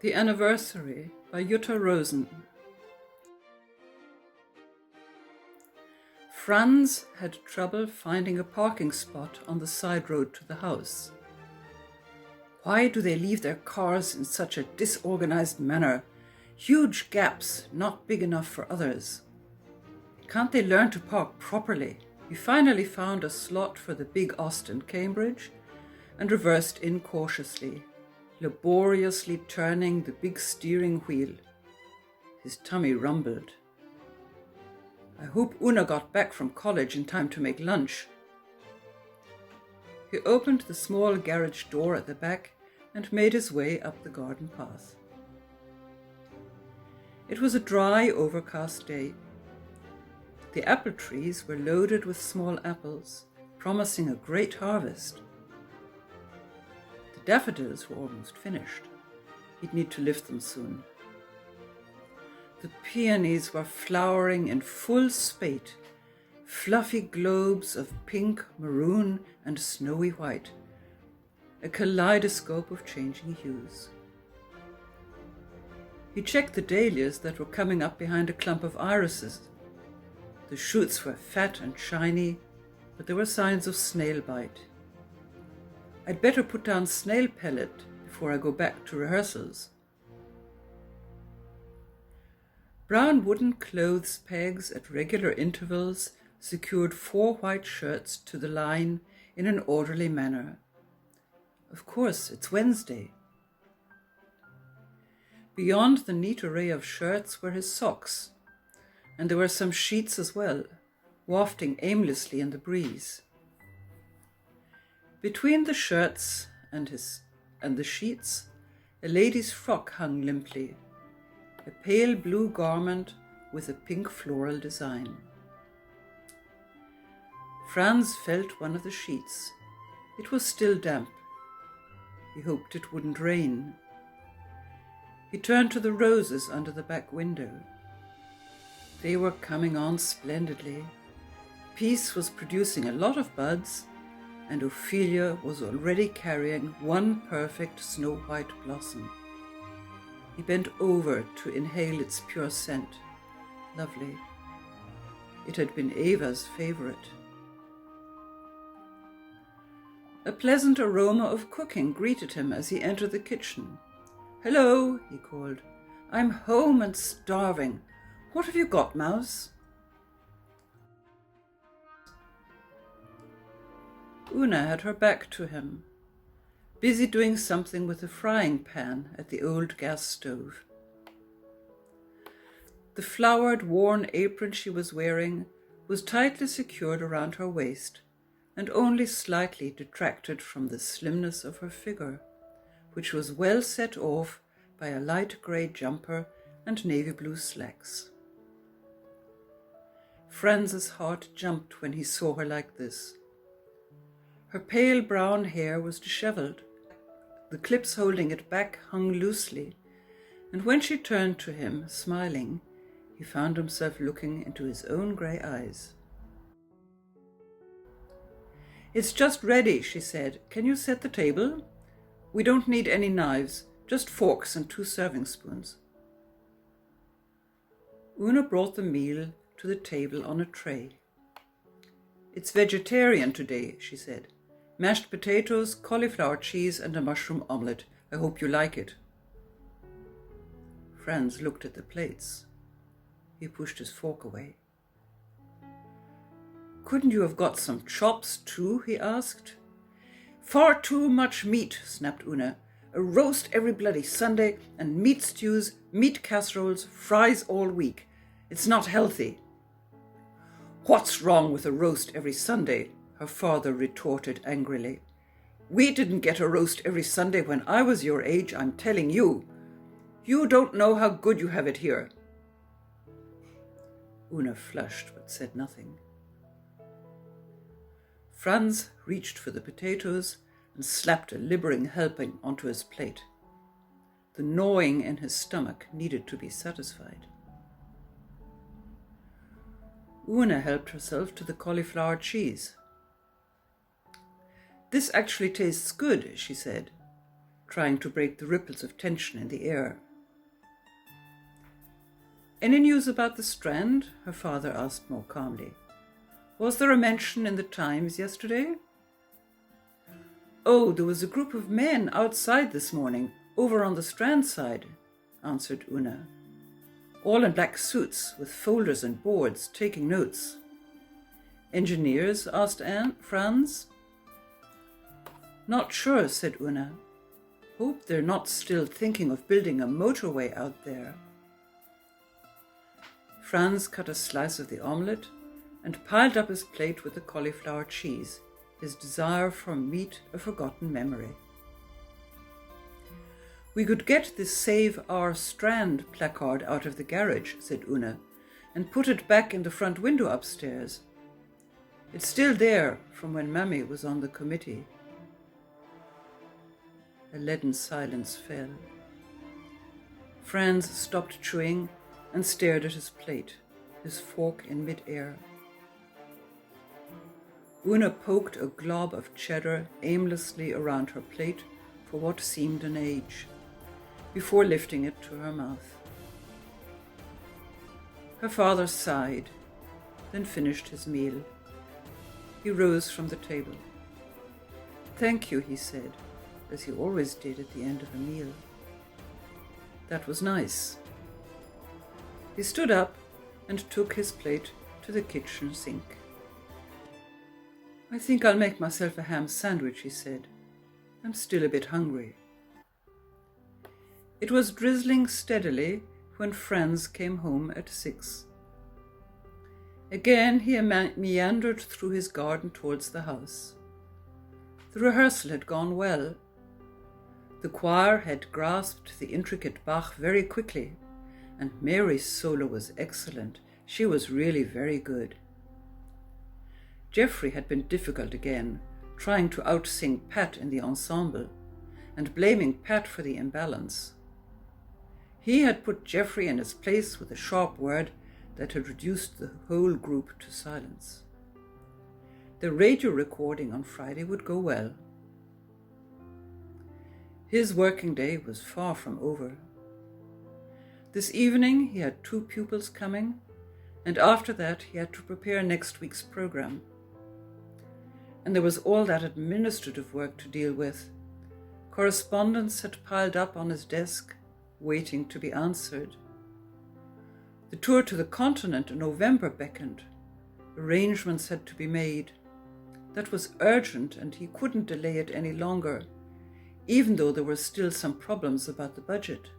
The Anniversary by Jutta Rosen. Franz had trouble finding a parking spot on the side road to the house. Why do they leave their cars in such a disorganized manner? Huge gaps, not big enough for others. Can't they learn to park properly? He finally found a slot for the big Austin Cambridge and reversed in cautiously, laboriously turning the big steering wheel. His tummy rumbled. I hope Una got back from college in time to make lunch. He opened the small garage door at the back and made his way up the garden path. It was a dry, overcast day. The apple trees were loaded with small apples, promising a great harvest. The daffodils were almost finished. He'd need to lift them soon. The peonies were flowering in full spate, fluffy globes of pink, maroon, and snowy white, a kaleidoscope of changing hues. He checked the dahlias that were coming up behind a clump of irises. The shoots were fat and shiny, but there were signs of snail bite. I'd better put down snail pellet before I go back to rehearsals. Brown wooden clothes pegs at regular intervals secured 4 white shirts to the line in an orderly manner. Of course, it's Wednesday. Beyond the neat array of shirts were his socks, and there were some sheets as well, wafting aimlessly in the breeze. Between the shirts and the sheets, a lady's frock hung limply, a pale blue garment with a pink floral design. Franz felt one of the sheets. It was still damp. He hoped it wouldn't rain. He turned to the roses under the back window. They were coming on splendidly. Peace was producing a lot of buds, and Ophelia was already carrying one perfect snow-white blossom. He bent over to inhale its pure scent. Lovely. It had been Ava's favorite. A pleasant aroma of cooking greeted him as he entered the kitchen. "Hello," he called. "I'm home and starving. What have you got, Mouse?" Una had her back to him, busy doing something with a frying pan at the old gas stove. The flowered, worn apron she was wearing was tightly secured around her waist and only slightly detracted from the slimness of her figure, which was well set off by a light grey jumper and navy blue slacks. Franz's heart jumped when he saw her like this. Her pale brown hair was dishevelled. The clips holding it back hung loosely, and when she turned to him, smiling, he found himself looking into his own grey eyes. "It's just ready," she said. "Can you set the table? We don't need any knives, just forks and 2 serving spoons." Una brought the meal to the table on a tray. "It's vegetarian today," she said. "Mashed potatoes, cauliflower cheese, and a mushroom omelette. I hope you like it." Franz looked at the plates. He pushed his fork away. "Couldn't you have got some chops too?" he asked. "Far too much meat," snapped Una. "A roast every bloody Sunday, and meat stews, meat casseroles, fries all week. It's not healthy." "What's wrong with a roast every Sunday?" her father retorted angrily. "We didn't get a roast every Sunday when I was your age, I'm telling you. You don't know how good you have it here." Una flushed but said nothing. Franz reached for the potatoes and slapped a liberating helping onto his plate. The gnawing in his stomach needed to be satisfied. Una helped herself to the cauliflower cheese. "This actually tastes good," she said. trying to break the ripples of tension in the air. "Any news about the Strand?" her father asked more calmly. "Was there a mention in the Times yesterday?" "Oh, there was a group of men outside this morning, over on the Strand side," answered Una. "All in black suits, with folders and boards, taking notes." "Engineers?" asked Franz. "Not sure," said Una. "Hope they're not still thinking of building a motorway out there." Franz cut a slice of the omelette and piled up his plate with the cauliflower cheese, his desire for meat a forgotten memory. "We could get this Save Our Strand placard out of the garage," said Una, "and put it back in the front window upstairs. It's still there from when Mammy was on the committee." A leaden silence fell. Franz stopped chewing and stared at his plate, his fork in mid-air. Una poked a glob of cheddar aimlessly around her plate for what seemed an age, before lifting it to her mouth. Her father sighed, then finished his meal. He rose from the table. "Thank you," he said, as he always did at the end of a meal. "That was nice." He stood up and took his plate to the kitchen sink. "I think I'll make myself a ham sandwich," he said. "I'm still a bit hungry." It was drizzling steadily when Franz came home at 6. Again he meandered through his garden towards the house. The rehearsal had gone well. The choir had grasped the intricate Bach very quickly, and Mary's solo was excellent. She was really very good. Geoffrey had been difficult again, trying to out-sing Pat in the ensemble, and blaming Pat for the imbalance. He had put Geoffrey in his place with a sharp word that had reduced the whole group to silence. The radio recording on Friday would go well. His working day was far from over. This evening he had 2 pupils coming, and after that he had to prepare next week's program. And there was all that administrative work to deal with. Correspondence had piled up on his desk, waiting to be answered. The tour to the continent in November beckoned. Arrangements had to be made. That was urgent, and he couldn't delay it any longer, even though there were still some problems about the budget.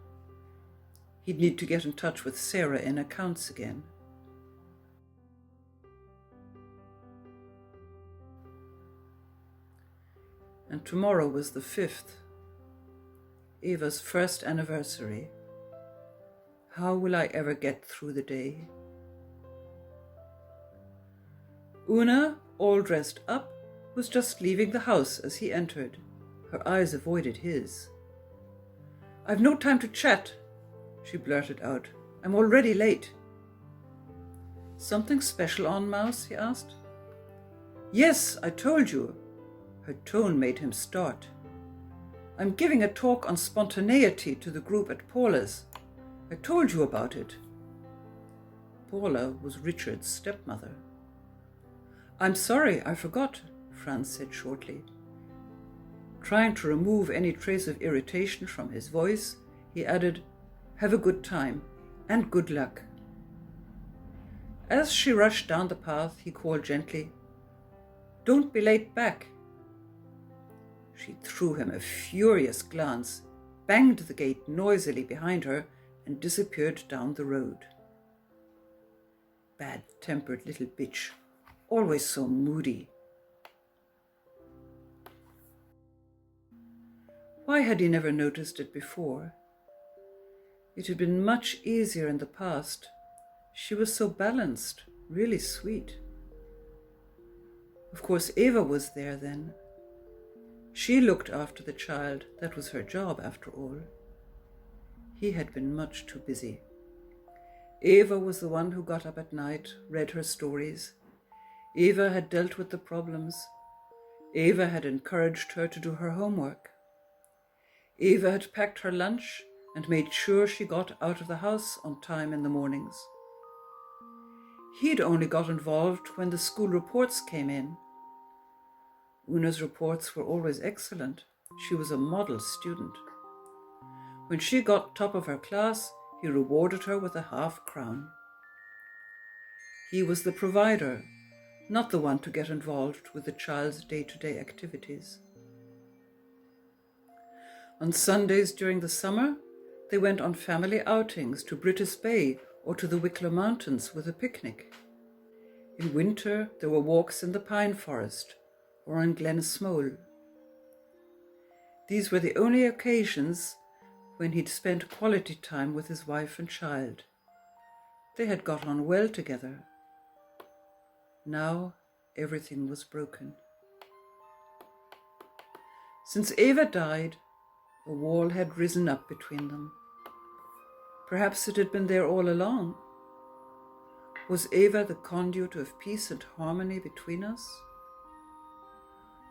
He'd need to get in touch with Sarah in accounts again. And tomorrow was the 5th, Eva's first anniversary. How will I ever get through the day? Una, all dressed up, was just leaving the house as he entered. Her eyes avoided his. "I've no time to chat," she blurted out. "I'm already late." "Something special on, Mouse?" he asked. "Yes, I told you." Her tone made him start. "I'm giving a talk on spontaneity to the group at Paula's. I told you about it." Paula was Richard's stepmother. "I'm sorry, I forgot," Franz said shortly. Trying to remove any trace of irritation from his voice, he added, "Have a good time, and good luck." As she rushed down the path, he called gently, "Don't be late back." She threw him a furious glance, banged the gate noisily behind her, and disappeared down the road. Bad-tempered little bitch, always so moody. Why had he never noticed it before? It had been much easier in the past. She was so balanced, really sweet. Of course, Eva was there then. She looked after the child. That was her job, after all. He had been much too busy. Eva was the one who got up at night, read her stories. Eva had dealt with the problems. Eva had encouraged her to do her homework. Eva had packed her lunch and made sure she got out of the house on time in the mornings. He'd only got involved when the school reports came in. Una's reports were always excellent. She was a model student. When she got top of her class, he rewarded her with a half-crown. He was the provider, not the one to get involved with the child's day-to-day activities. On Sundays during the summer, they went on family outings to British Bay or to the Wicklow Mountains with a picnic. In winter, there were walks in the pine forest or on Glen Smole. These were the only occasions when he'd spent quality time with his wife and child. They had got on well together. Now everything was broken. Since Eva died, a wall had risen up between them. Perhaps it had been there all along. Was Eva the conduit of peace and harmony between us?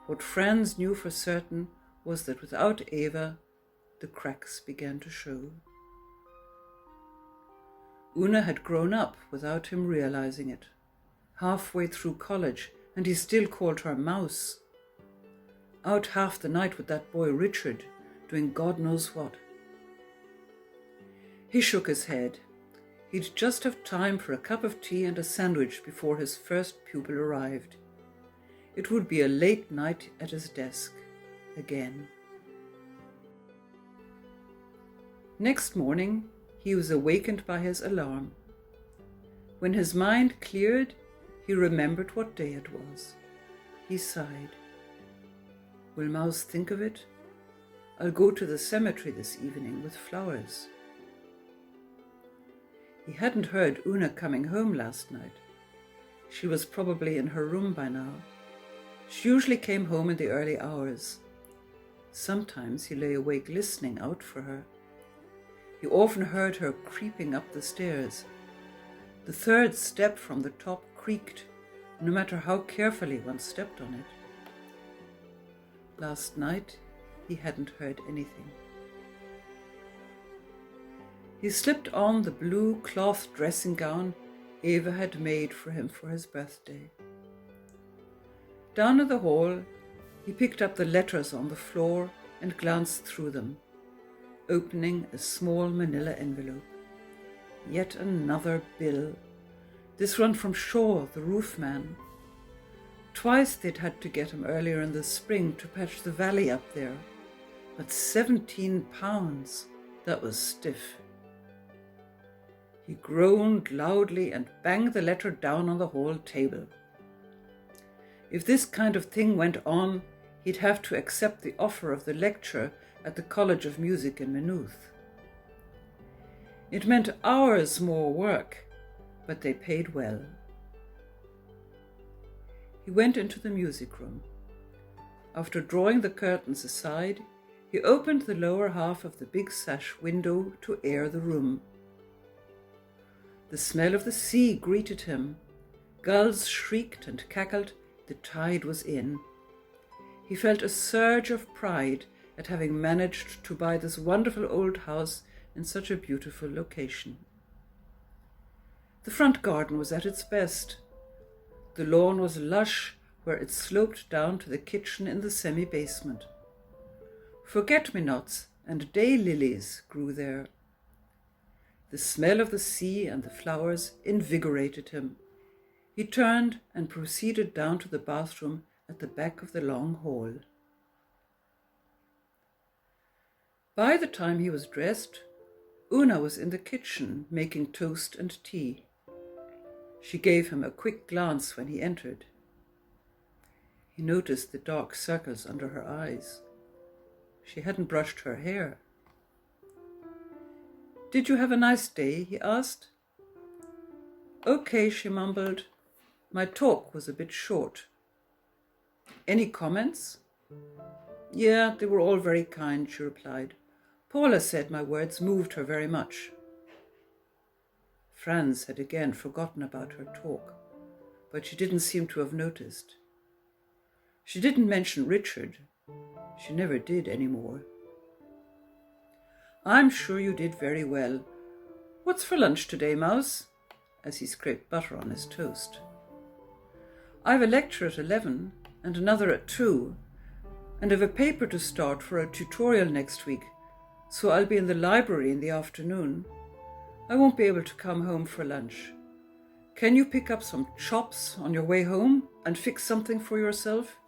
What Franz knew for certain was that without Eva, the cracks began to show. Una had grown up without him realizing it. Halfway through college, and he still called her Mouse. Out half the night with that boy Richard, doing God knows what. He shook his head. He'd just have time for a cup of tea and a sandwich before his first pupil arrived. It would be a late night at his desk, again. Next morning, he was awakened by his alarm. When his mind cleared, he remembered what day it was. He sighed. Will Mouse think of it? I'll go to the cemetery this evening with flowers. He hadn't heard Una coming home last night. She was probably in her room by now. She usually came home in the early hours. Sometimes he lay awake listening out for her. He often heard her creeping up the stairs. The third step from the top creaked, no matter how carefully one stepped on it. Last night, he hadn't heard anything. He slipped on the blue cloth dressing gown Eva had made for him for his birthday. Down in the hall, he picked up the letters on the floor and glanced through them, opening a small manila envelope. Yet another bill. This one from Shaw, the roofman. Twice they'd had to get him earlier in the spring to patch the valley up there. But £17, that was stiff. He groaned loudly and banged the letter down on the hall table. If this kind of thing went on, he'd have to accept the offer of the lecture at the College of Music in Maynooth. It meant hours more work, but they paid well. He went into the music room. After drawing the curtains aside, he opened the lower half of the big sash window to air the room. The smell of the sea greeted him. Gulls shrieked and cackled. The tide was in. He felt a surge of pride at having managed to buy this wonderful old house in such a beautiful location. The front garden was at its best. The lawn was lush where it sloped down to the kitchen in the semi-basement. Forget-me-nots and daylilies grew there. The smell of the sea and the flowers invigorated him. He turned and proceeded down to the bathroom at the back of the long hall. By the time he was dressed, Una was in the kitchen making toast and tea. She gave him a quick glance when he entered. He noticed the dark circles under her eyes. She hadn't brushed her hair. "Did you have a nice day?" he asked. "Okay," she mumbled. "My talk was a bit short." "Any comments?" "Yeah, they were all very kind," she replied. "Paula said my words moved her very much." Franz had again forgotten about her talk, but she didn't seem to have noticed. She didn't mention Richard. She never did anymore. I'm sure you did very well. What's for lunch today, Mouse?" as he scraped butter on his toast. "I've a lecture at 11 and another at 2, and I've a paper to start for a tutorial next week, so I'll be in the library in the afternoon. I won't be able to come home for lunch. Can you pick up some chops on your way home and fix something for yourself?"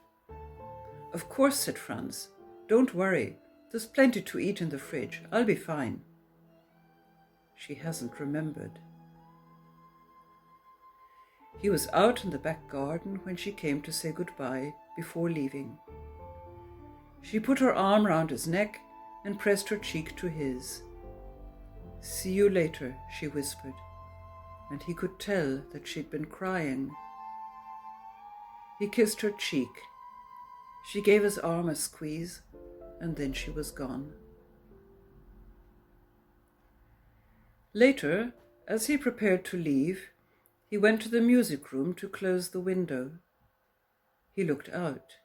"Of course," said Franz. "Don't worry. There's plenty to eat in the fridge. I'll be fine." She hasn't remembered. He was out in the back garden when she came to say goodbye before leaving. She put her arm round his neck and pressed her cheek to his. "See you later," she whispered, and he could tell that she'd been crying. He kissed her cheek. She gave his arm a squeeze, and then she was gone. Later, as he prepared to leave, he went to the music room to close the window. He looked out.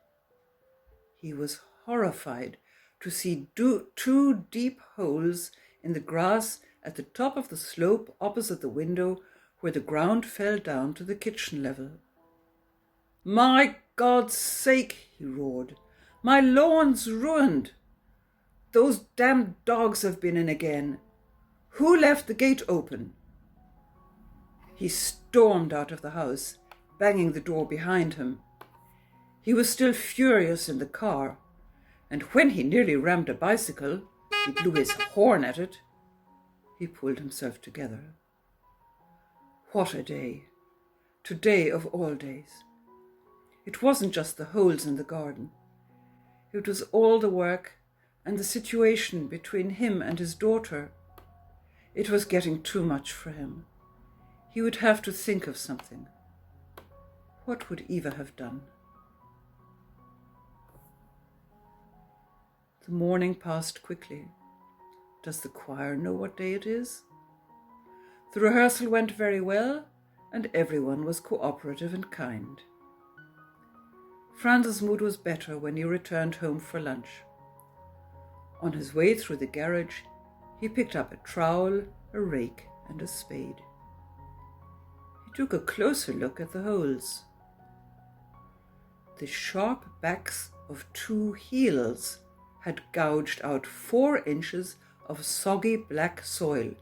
He was horrified to see two deep holes in the grass at the top of the slope opposite the window, where the ground fell down to the kitchen level. "My God's sake," he roared. "My lawn's ruined. Those damned dogs have been in again. Who left the gate open?" He stormed out of the house, banging the door behind him. He was still furious in the car, and when he nearly rammed a bicycle, he blew his horn at it. He pulled himself together. What a day! Today of all days. It wasn't just the holes in the garden. It was all the work and the situation between him and his daughter. It was getting too much for him. He would have to think of something. What would Eva have done? The morning passed quickly. Does the choir know what day it is? The rehearsal went very well, and everyone was cooperative and kind. Franz's mood was better when he returned home for lunch. On his way through the garage, he picked up a trowel, a rake, and a spade. He took a closer look at the holes. The sharp backs of 2 heels had gouged out 4 inches of soggy black soil,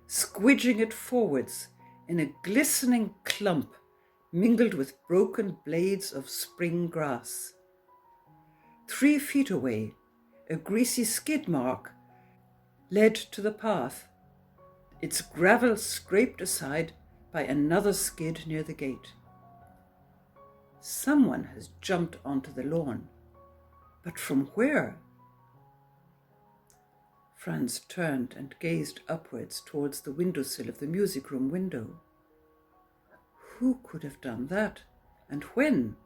squidging it forwards in a glistening clump mingled with broken blades of spring grass. 3 feet away, a greasy skid mark led to the path, its gravel scraped aside by another skid near the gate. Someone has jumped onto the lawn, but from where? Franz turned and gazed upwards towards the windowsill of the music room window. Who could have done that, and when?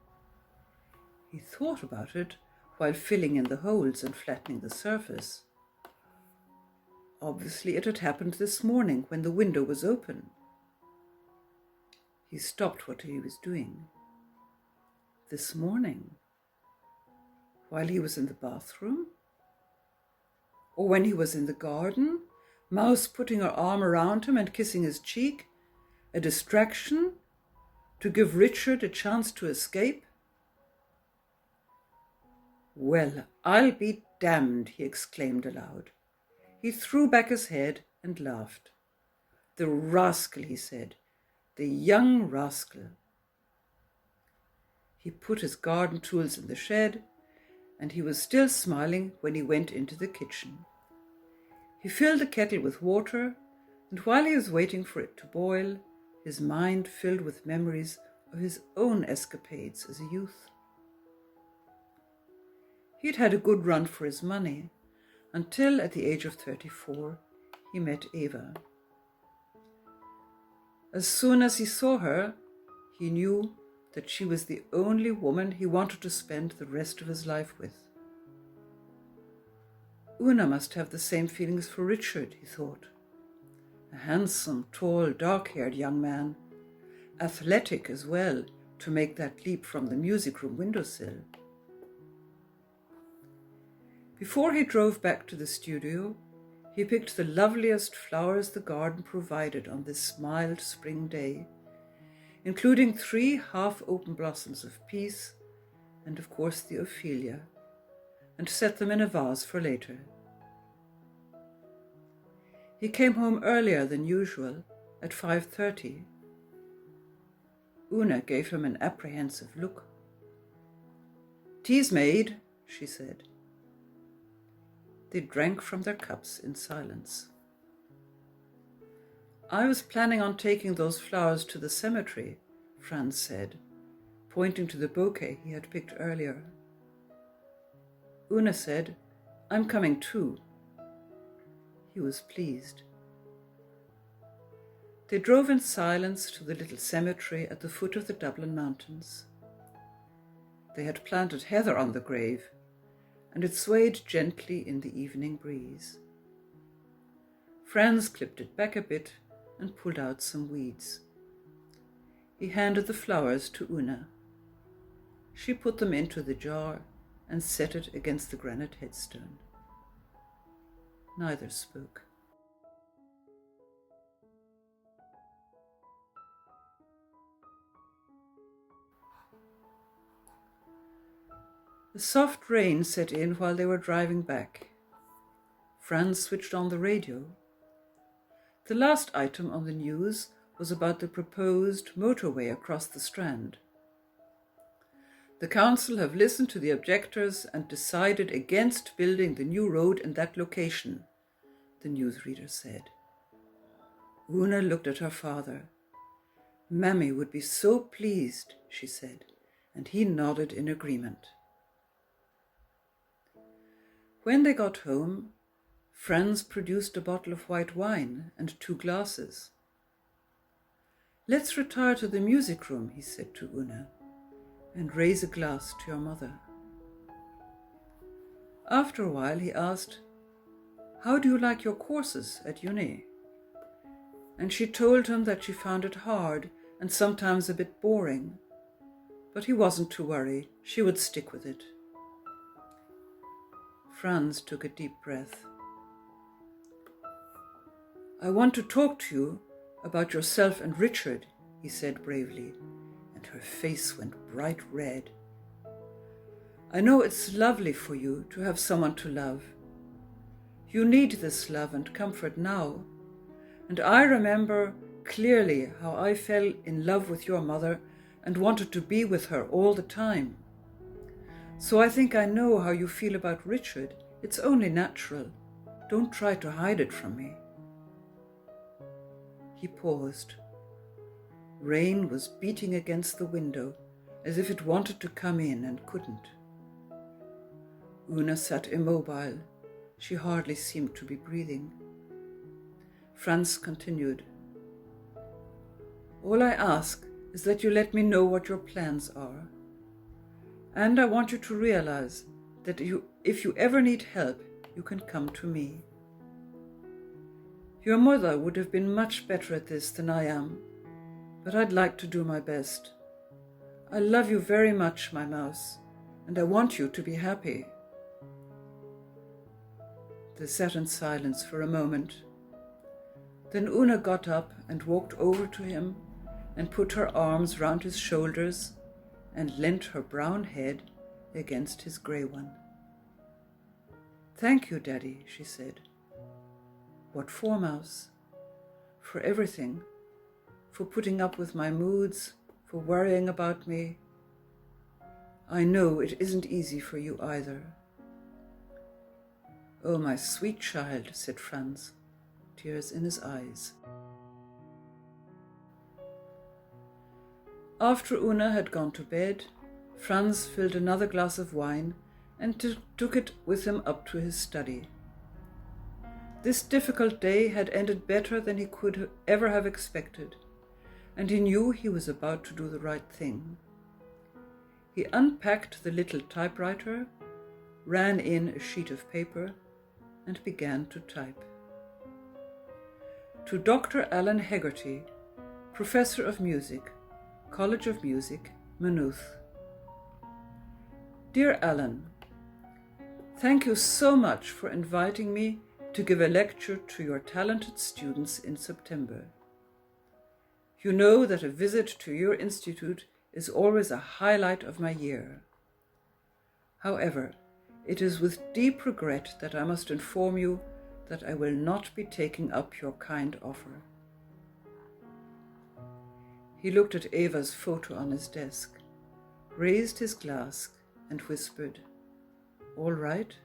He thought about it while filling in the holes and flattening the surface. Obviously it had happened this morning when the window was open. He stopped what he was doing. This morning? While he was in the bathroom? Or when he was in the garden, Mouse putting her arm around him and kissing his cheek? A distraction? To give Richard a chance to escape? "Well, I'll be damned," he exclaimed aloud. He threw back his head and laughed. "The rascal," he said, "the young rascal." He put his garden tools in the shed, and he was still smiling when he went into the kitchen. He filled the kettle with water, and while he was waiting for it to boil, his mind filled with memories of his own escapades as a youth. He had had a good run for his money, until at the age of 34 he met Eva. As soon as he saw her, he knew that she was the only woman he wanted to spend the rest of his life with. Una must have the same feelings for Richard, he thought. A handsome, tall, dark-haired young man, athletic as well, to make that leap from the music room windowsill. Before he drove back to the studio, He picked the loveliest flowers the garden provided on this mild spring day, including 3 half-open blossoms of peace and, of course, the Ophelia, and set them in a vase for later. He came home earlier than usual, at 5:30. Una gave him an apprehensive look. "Tea's made," she said. They drank from their cups in silence. "I was planning on taking those flowers to the cemetery," Franz said, pointing to the bouquet he had picked earlier. Una said, "I'm coming too." He was pleased. They drove in silence to the little cemetery at the foot of the Dublin Mountains. They had planted heather on the grave, and it swayed gently in the evening breeze. Franz clipped it back a bit and pulled out some weeds. He handed the flowers to Una. She put them into the jar and set it against the granite headstone. Neither spoke. The soft rain set in while they were driving back. Franz switched on the radio. The last item on the news was about the proposed motorway across the Strand. "The council have listened to the objectors and decided against building the new road in that location," the newsreader said. Una looked at her father. "Mammy would be so pleased," she said, and he nodded in agreement. When they got home, Franz produced a bottle of white wine and 2 glasses. "Let's retire to the music room," he said to Una, "and raise a glass to your mother." After a while he asked, "How do you like your courses at uni?" And she told him that she found it hard and sometimes a bit boring, but he wasn't to worry, she would stick with it. Franz took a deep breath. "I want to talk to you about yourself and Richard," he said bravely, and her face went bright red. "I know it's lovely for you to have someone to love. You need this love and comfort now, and I remember clearly how I fell in love with your mother and wanted to be with her all the time. So I think I know how you feel about Richard. It's only natural. Don't try to hide it from me." He paused. Rain was beating against the window as if it wanted to come in and couldn't. Una sat immobile. She hardly seemed to be breathing. Franz continued, "All I ask is that you let me know what your plans are. And I want you to realize that if you ever need help, you can come to me. Your mother would have been much better at this than I am, but I'd like to do my best. I love you very much, my mouse, and I want you to be happy." They sat in silence for a moment. Then Una got up and walked over to him and put her arms round his shoulders and leant her brown head against his grey one. "Thank you, Daddy," she said. "What for, Mouse?" "For everything. For putting up with my moods, for worrying about me. I know it isn't easy for you either." "Oh, my sweet child," said Franz, tears in his eyes. After Una had gone to bed, Franz filled another glass of wine and took it with him up to his study. This difficult day had ended better than he could ever have expected, and he knew he was about to do the right thing. He unpacked the little typewriter, ran in a sheet of paper, and began to type. To Dr. Alan Hegarty, Professor of Music, College of Music, Maynooth. Dear Alan, thank you so much for inviting me to give a lecture to your talented students in September. You know that a visit to your institute is always a highlight of my year. However, it is with deep regret that I must inform you that I will not be taking up your kind offer. He looked at Ava's photo on his desk, raised his glass, and whispered, "All right."